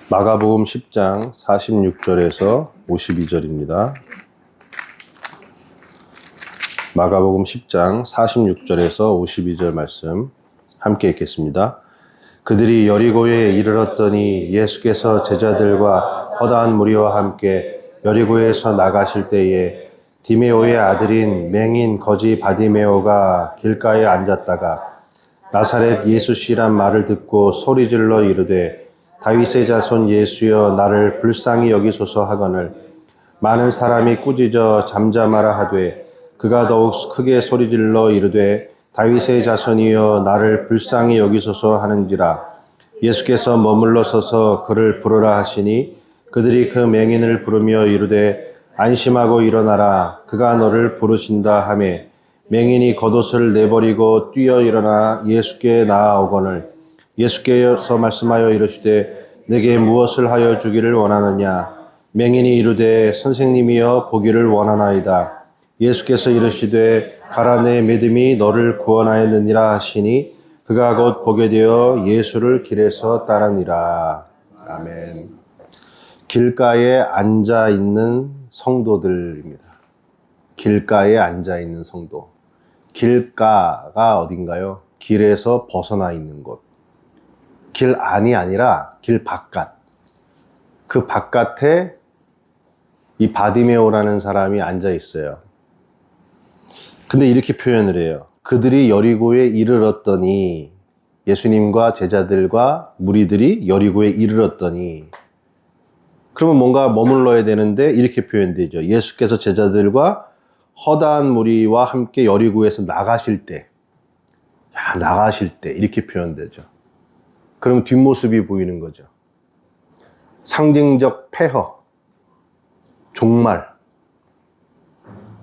마가복음 10장 46절에서 52절입니다. 마가복음 10장 46절에서 52절 말씀 함께 읽겠습니다. 그들이 여리고에 이르렀더니 예수께서 제자들과 허다한 무리와 함께 여리고에서 나가실 때에 디메오의 아들인 맹인 거지 바디메오가 길가에 앉았다가 나사렛 예수시란 말을 듣고 소리질러 이르되 다윗의 자손 예수여 나를 불쌍히 여기소서 하거늘 많은 사람이 꾸짖어 잠잠하라 하되 그가 더욱 크게 소리질러 이르되 다윗의 자손이여 나를 불쌍히 여기소서 하는지라. 예수께서 머물러 서서 그를 부르라 하시니 그들이 그 맹인을 부르며 이르되 안심하고 일어나라 그가 너를 부르신다 하매 맹인이 겉옷을 내버리고 뛰어 일어나 예수께 나아오거늘 예수께서 말씀하여 이르시되 내게 무엇을 하여 주기를 원하느냐. 맹인이 이르되 선생님이여 보기를 원하나이다. 예수께서 이르시되 가라 내 믿음이 너를 구원하였느니라 하시니 그가 곧 보게 되어 예수를 길에서 따르니라. 아멘. 길가에 앉아 있는 성도들입니다. 길가에 앉아 있는 성도. 길가가 어딘가요? 길에서 벗어나 있는 곳. 길 안이 아니라 길 바깥. 그 바깥에 이 바디메오라는 사람이 앉아 있어요. 근데 이렇게 표현을 해요. 그들이 여리고에 이르렀더니, 예수님과 제자들과 무리들이 여리고에 이르렀더니, 그러면 뭔가 머물러야 되는데 이렇게 표현되죠. 예수께서 제자들과 허다한 무리와 함께 여리고에서 나가실 때, 나가실 때 이렇게 표현되죠. 그럼 뒷모습이 보이는 거죠. 상징적 폐허, 종말,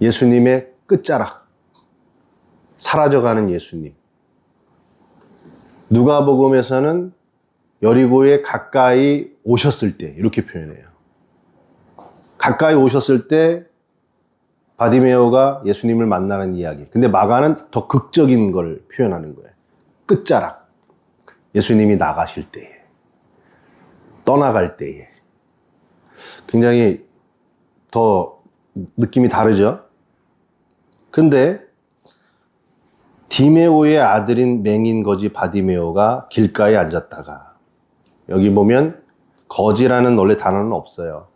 예수님의 끝자락, 사라져가는 예수님. 누가복음에서는 여리고에 가까이 오셨을 때 이렇게 표현해요. 가까이 오셨을 때 바디메오가 예수님을 만나는 이야기. 근데 마가는 더 극적인 걸 표현하는 거예요. 끝자락. 예수님이 나가실 때에, 떠나갈 때에. 굉장히 더 느낌이 다르죠? 근데 디메오의 아들인 맹인 거지 바디메오가 길가에 앉았다가, 여기 보면 거지라는 원래 단어는 없어요.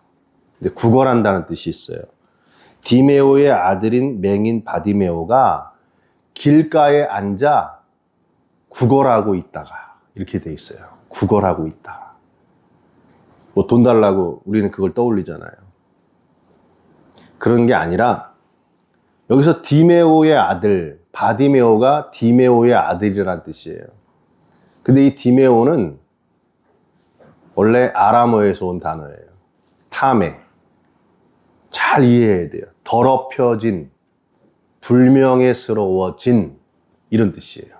근데 구걸한다는 뜻이 있어요. 디메오의 아들인 맹인 바디메오가 길가에 앉아 구걸하고 있다가, 이렇게 돼 있어요. 구걸하고 있다. 뭐 돈 달라고 우리는 그걸 떠올리잖아요. 그런 게 아니라 여기서 디메오의 아들, 바디메오가 디메오의 아들이라는 뜻이에요. 근데 이 디메오는 원래 아람어에서 온 단어예요. 탐에. 잘 이해해야 돼요. 더럽혀진, 불명예스러워진, 이런 뜻이에요.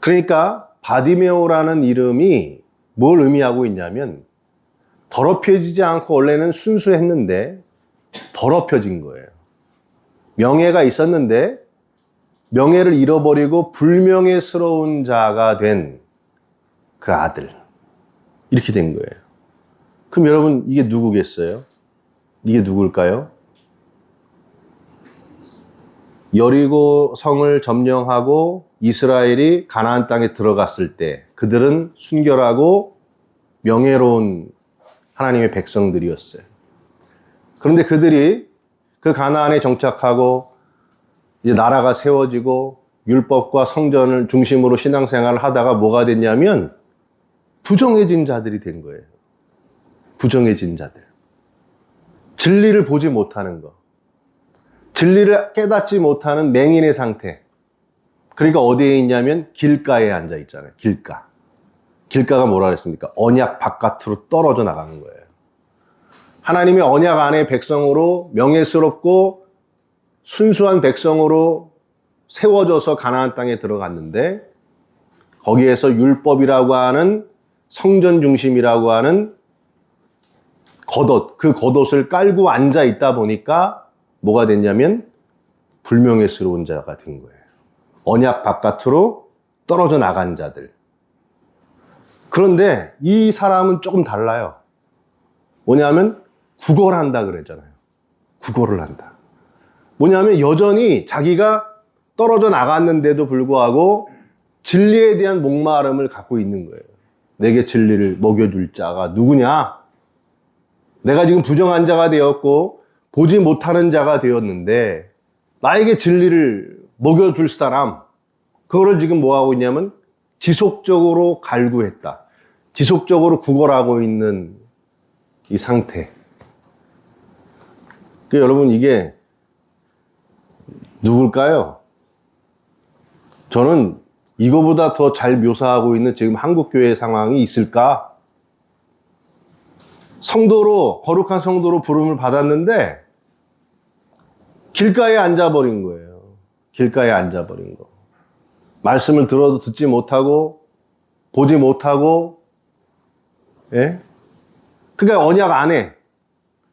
그러니까 바디메오라는 이름이 뭘 의미하고 있냐면 더럽혀지지 않고 원래는 순수했는데 더럽혀진 거예요. 명예가 있었는데 명예를 잃어버리고 불명예스러운 자가 된 그 아들. 이렇게 된 거예요. 그럼 여러분 이게 누구겠어요? 이게 누굴까요? 여리고 성을 점령하고 이스라엘이 가나안 땅에 들어갔을 때 그들은 순결하고 명예로운 하나님의 백성들이었어요. 그런데 그들이 그 가나안에 정착하고 이제 나라가 세워지고 율법과 성전을 중심으로 신앙생활을 하다가 뭐가 됐냐면 부정해진 자들이 된 거예요. 부정해진 자들. 진리를 보지 못하는 거. 진리를 깨닫지 못하는 맹인의 상태. 그러니까 어디에 있냐면 길가에 앉아 있잖아요. 길가. 길가가 뭐라 그랬습니까? 언약 바깥으로 떨어져 나가는 거예요. 하나님의 언약 안에 백성으로 명예스럽고 순수한 백성으로 세워져서 가나안 땅에 들어갔는데 거기에서 율법이라고 하는 성전 중심이라고 하는 겉옷, 그 겉옷을 깔고 앉아 있다 보니까 뭐가 됐냐면 불명예스러운 자가 된 거예요. 언약 바깥으로 떨어져 나간 자들. 그런데 이 사람은 조금 달라요. 뭐냐면 구걸한다 그랬잖아요. 구걸을 한다. 뭐냐면 여전히 자기가 떨어져 나갔는데도 불구하고 진리에 대한 목마름을 갖고 있는 거예요. 내게 진리를 먹여줄 자가 누구냐? 내가 지금 부정한 자가 되었고 보지 못하는 자가 되었는데 나에게 진리를 먹여줄 사람, 그거를 지금 뭐하고 있냐면 지속적으로 갈구했다. 지속적으로 구걸하고 있는 이 상태. 여러분, 이게 누굴까요? 저는 이거보다 더 잘 묘사하고 있는 지금 한국교회 상황이 있을까? 성도로, 거룩한 성도로 부름을 받았는데 길가에 앉아버린 거예요. 길가에 앉아버린 거. 말씀을 들어도 듣지 못하고 보지 못하고, 예? 그러니까 언약 안 해.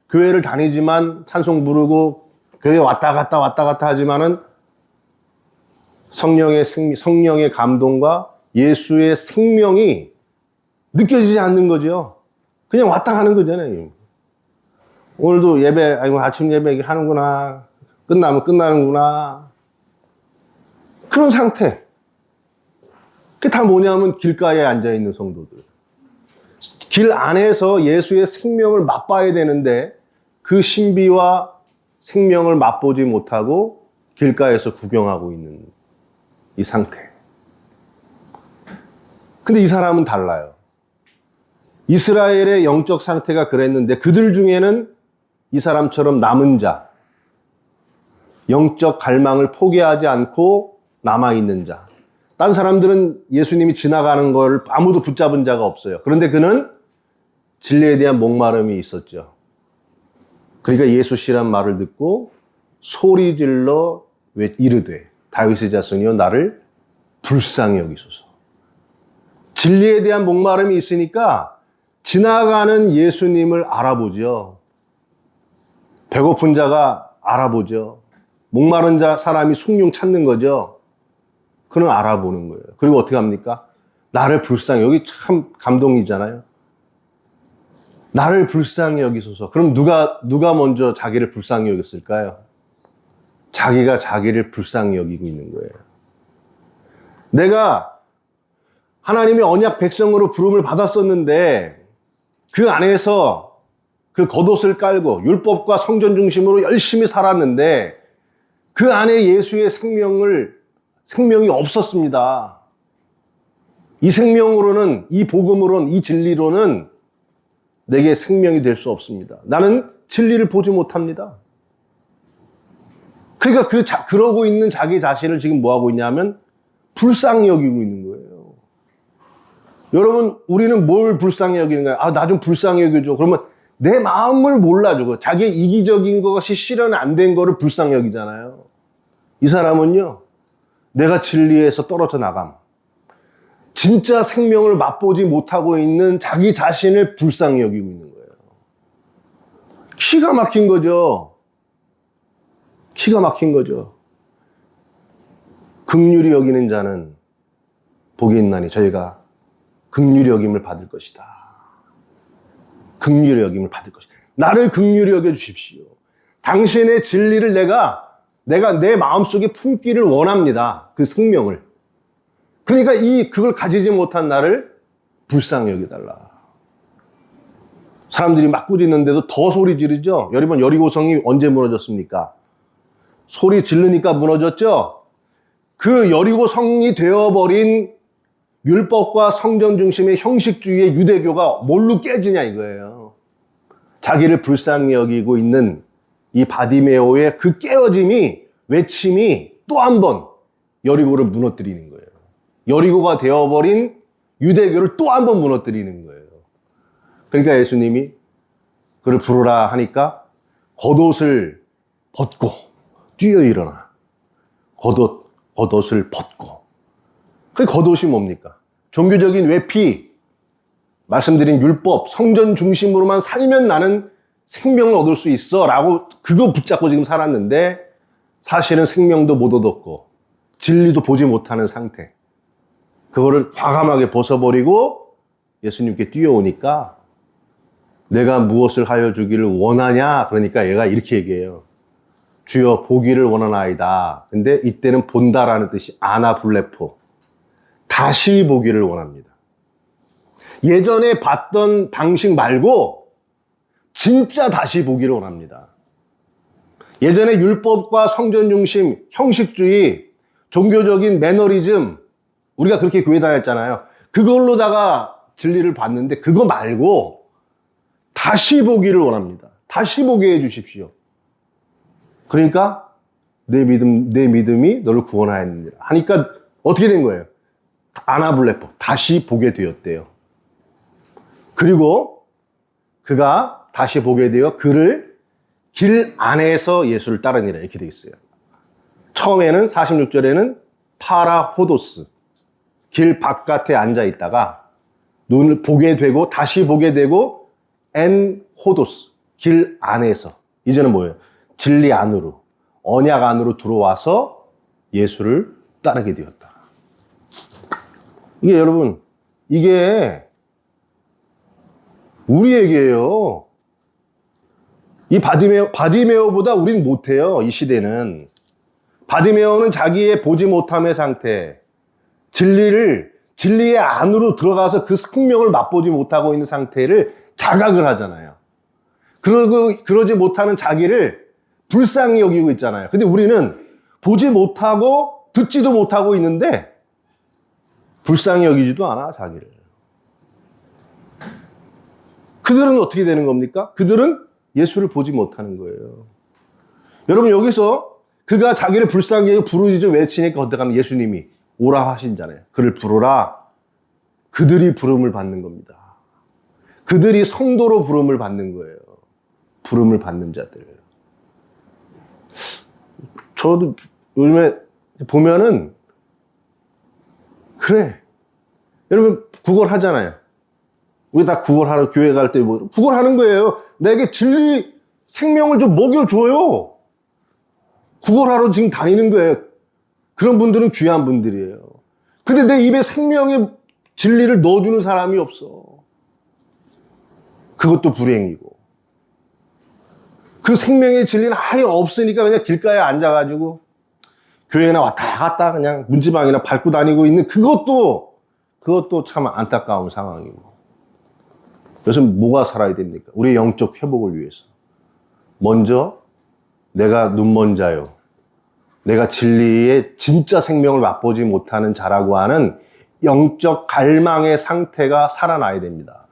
교회를 다니지만 찬송 부르고 교회 왔다 갔다 하지만은 성령의 감동과 예수의 생명이 느껴지지 않는 거죠. 그냥 왔다 가는 거잖아요. 오늘도 예배, 아이고, 아침 예배 하는구나. 끝나면 끝나는구나. 그런 상태. 그게 다 뭐냐면 길가에 앉아있는 성도들. 길 안에서 예수의 생명을 맛봐야 되는데 그 신비와 생명을 맛보지 못하고 길가에서 구경하고 있는 이 상태. 근데 이 사람은 달라요. 이스라엘의 영적 상태가 그랬는데 그들 중에는 이 사람처럼 남은 자, 영적 갈망을 포기하지 않고 남아있는 자. 딴 사람들은 예수님이 지나가는 걸 아무도 붙잡은 자가 없어요. 그런데 그는 진리에 대한 목마름이 있었죠. 그러니까 예수시란 말을 듣고 소리질러 이르되 다윗의 자손이여 나를 불쌍히 여기소서. 진리에 대한 목마름이 있으니까 지나가는 예수님을 알아보죠. 배고픈 자가 알아보죠. 목마른 사람이 숭늉 찾는 거죠. 그는 알아보는 거예요. 그리고 어떻게 합니까? 나를 불쌍히, 여기 참 감동이잖아요. 나를 불쌍히 여기소서. 그럼 누가 먼저 자기를 불쌍히 여겼을까요? 자기가 자기를 불쌍히 여기고 있는 거예요. 내가 하나님의 언약 백성으로 부름을 받았었는데 그 안에서 그 겉옷을 깔고 율법과 성전 중심으로 열심히 살았는데 그 안에 예수의 생명이 없었습니다. 이 생명으로는, 이 복음으로는, 이 진리로는 내게 생명이 될 수 없습니다. 나는 진리를 보지 못합니다. 그러니까 그러고 있는 자기 자신을 지금 뭐 하고 있냐면 불쌍히 여기고 있는 거예요. 여러분, 우리는 뭘 불쌍히 여기는가요? 아, 나 좀 불쌍히 여겨줘. 그러면 내 마음을 몰라줘. 자기의 이기적인 것이 실현 안 된 거를 불쌍히 여기잖아요. 이 사람은요, 내가 진리에서 떨어져 나감. 진짜 생명을 맛보지 못하고 있는 자기 자신을 불쌍히 여기고 있는 거예요. 기가 막힌 거죠. 기가 막힌 거죠. 긍휼히 여기는 자는 복이 있나니 저희가 긍휼히 여김을 받을 것이다. 긍휼히 여김을 받을 것이다. 나를 긍휼히 여겨 주십시오. 당신의 진리를 내가 내 마음속에 품기를 원합니다. 그 생명을. 그러니까 그걸 가지지 못한 나를 불쌍히 여겨달라. 사람들이 막 꾸짖는데도 더 소리 지르죠. 여러분, 여리고성이 언제 무너졌습니까? 소리 지르니까 무너졌죠. 그 여리고성이 되어버린 율법과 성전 중심의 형식주의의 유대교가 뭘로 깨지냐 이거예요. 자기를 불쌍히 여기고 있는 이 바디메오의 그 깨어짐이, 외침이 또 한 번 여리고를 무너뜨리는 거예요. 여리고가 되어버린 유대교를 또 한 번 무너뜨리는 거예요. 그러니까 예수님이 그를 부르라 하니까 겉옷을 벗고 뛰어 일어나. 겉옷을 벗고. 그 겉옷이 뭡니까? 종교적인 외피, 말씀드린 율법, 성전 중심으로만 살면 나는 생명을 얻을 수 있어 라고 그거 붙잡고 지금 살았는데 사실은 생명도 못 얻었고 진리도 보지 못하는 상태. 그거를 과감하게 벗어버리고 예수님께 뛰어오니까 내가 무엇을 하여 주기를 원하냐? 그러니까 얘가 이렇게 얘기해요. 주여 보기를 원하나이다. 근데 이때는 본다라는 뜻이 아나블레포. 다시 보기를 원합니다. 예전에 봤던 방식 말고 진짜 다시 보기를 원합니다. 예전에 율법과 성전 중심, 형식주의, 종교적인 매너리즘, 우리가 그렇게 교회 다녔잖아요. 그걸로다가 진리를 봤는데 그거 말고 다시 보기를 원합니다. 다시 보게 해 주십시오. 그러니까 내 믿음이 너를 구원하였느니라 하니까 어떻게 된 거예요? 아나블레포, 다시 보게 되었대요. 그리고 그가 다시 보게 되어 그를 길 안에서 예수를 따르니라 이렇게 되어 있어요. 처음에는 46절에는 파라호도스, 길 바깥에 앉아 있다가 눈을 보게 되고 다시 보게 되고 엔호도스, 길 안에서. 이제는 뭐예요? 진리 안으로, 언약 안으로 들어와서 예수를 따르게 되었다. 이게 여러분, 이게 우리에게요. 이 바디메오보다 우린 못해요. 이 시대는. 바디메오는 자기의 보지 못함의 상태, 진리의 안으로 들어가서 그 생명을 맛보지 못하고 있는 상태를 자각을 하잖아요. 그러지 못하는 자기를 불쌍히 여기고 있잖아요. 근데 우리는 보지 못하고 듣지도 못하고 있는데 불쌍히 여기지도 않아, 자기를. 그들은 어떻게 되는 겁니까? 그들은 예수를 보지 못하는 거예요. 여러분, 여기서 그가 자기를 불쌍히 여기고 부르짖어 외치니까 어떻게 하면 예수님이 오라 하신잖아요. 그를 부르라. 그들이 부름을 받는 겁니다. 그들이 성도로 부름을 받는 거예요. 부름을 받는 자들. 저도 요즘에 보면은 그래. 여러분 구걸 하잖아요. 우리 다 구걸하러 교회 갈 때 뭐 구걸하는 거예요. 내게 진리 생명을 좀 먹여줘요. 구걸하러 지금 다니는 거예요. 그런 분들은 귀한 분들이에요. 근데 내 입에 생명의 진리를 넣어주는 사람이 없어. 그것도 불행이고. 그 생명의 진리는 아예 없으니까 그냥 길가에 앉아가지고 교회나 왔다 갔다 그냥 문지방이나 밟고 다니고 있는 그것도 참 안타까운 상황이고. 그래서 뭐가 살아야 됩니까? 우리의 영적 회복을 위해서. 먼저 내가 눈먼 자요. 내가 진리의 진짜 생명을 맛보지 못하는 자라고 하는 영적 갈망의 상태가 살아나야 됩니다.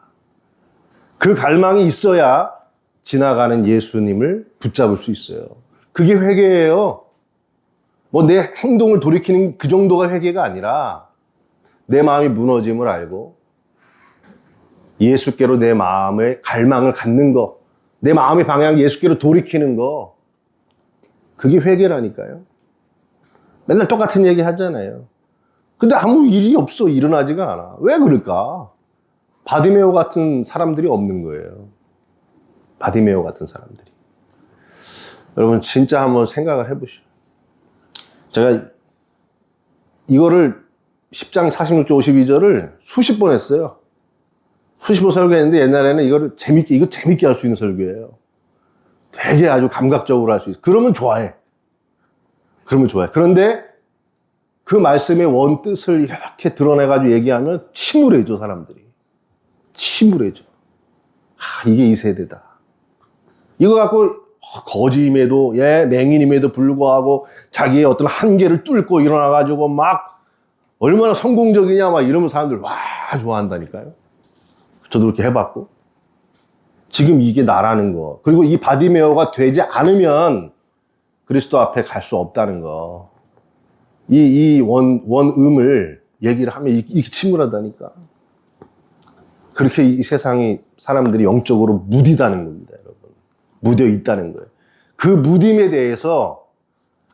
그 갈망이 있어야 지나가는 예수님을 붙잡을 수 있어요. 그게 회개예요. 뭐 내 행동을 돌이키는 그 정도가 회개가 아니라 내 마음이 무너짐을 알고 예수께로 내 마음의 갈망을 갖는 거, 내 마음의 방향을 예수께로 돌이키는 거, 그게 회개라니까요. 맨날 똑같은 얘기 하잖아요. 근데 아무 일이 없어. 일어나지가 않아. 왜 그럴까? 바디메오 같은 사람들이 없는 거예요. 바디메오 같은 사람들이. 여러분 진짜 한번 생각을 해보시오. 제가 이거를 10장 46절 52절을 수십 번 했어요. 수십 번 설교했는데 옛날에는 이거 재밌게 할 수 있는 설교예요. 되게 아주 감각적으로 할 수 있어요. 그러면 좋아해. 그런데 그 말씀의 원뜻을 이렇게 드러내가지고 얘기하면 침울해져, 사람들이. 침울해져. 이게 이 세대다. 이거 갖고 거지임에도, 맹인임에도 불구하고 자기의 어떤 한계를 뚫고 일어나가지고 막 얼마나 성공적이냐 막 이러면 사람들 와 좋아한다니까요. 저도 그렇게 해봤고. 지금 이게 나라는 거. 그리고 이 바디메오가 되지 않으면 그리스도 앞에 갈 수 없다는 거. 이 원음을 얘기를 하면 이게 침울하다니까. 그렇게 이 세상이 사람들이 영적으로 무디다는 겁니다, 여러분. 무뎌 있다는 거예요. 그 무딤에 대해서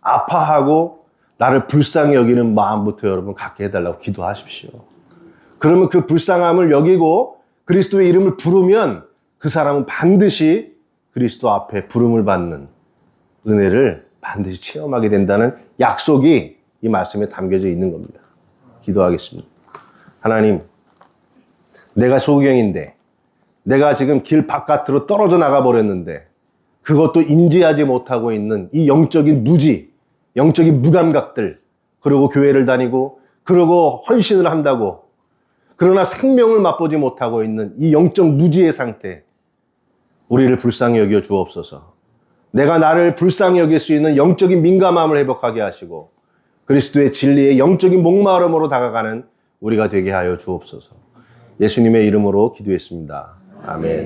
아파하고 나를 불쌍히 여기는 마음부터 여러분 갖게 해달라고 기도하십시오. 그러면 그 불쌍함을 여기고 그리스도의 이름을 부르면 그 사람은 반드시 그리스도 앞에 부름을 받는 은혜를 반드시 체험하게 된다는 약속이 이 말씀에 담겨져 있는 겁니다. 기도하겠습니다. 하나님, 내가 소경인데, 내가 지금 길 바깥으로 떨어져 나가 버렸는데, 그것도 인지하지 못하고 있는 이 영적인 누지, 영적인 무감각들, 그리고 교회를 다니고, 그러고 헌신을 한다고, 그러나 생명을 맛보지 못하고 있는 이 영적 누지의 상태, 우리를 불쌍히 여겨 주옵소서. 내가 나를 불쌍히 여길 수 있는 영적인 민감함을 회복하게 하시고, 그리스도의 진리의 영적인 목마름으로 다가가는 우리가 되게 하여 주옵소서. 예수님의 이름으로 기도했습니다. 아멘.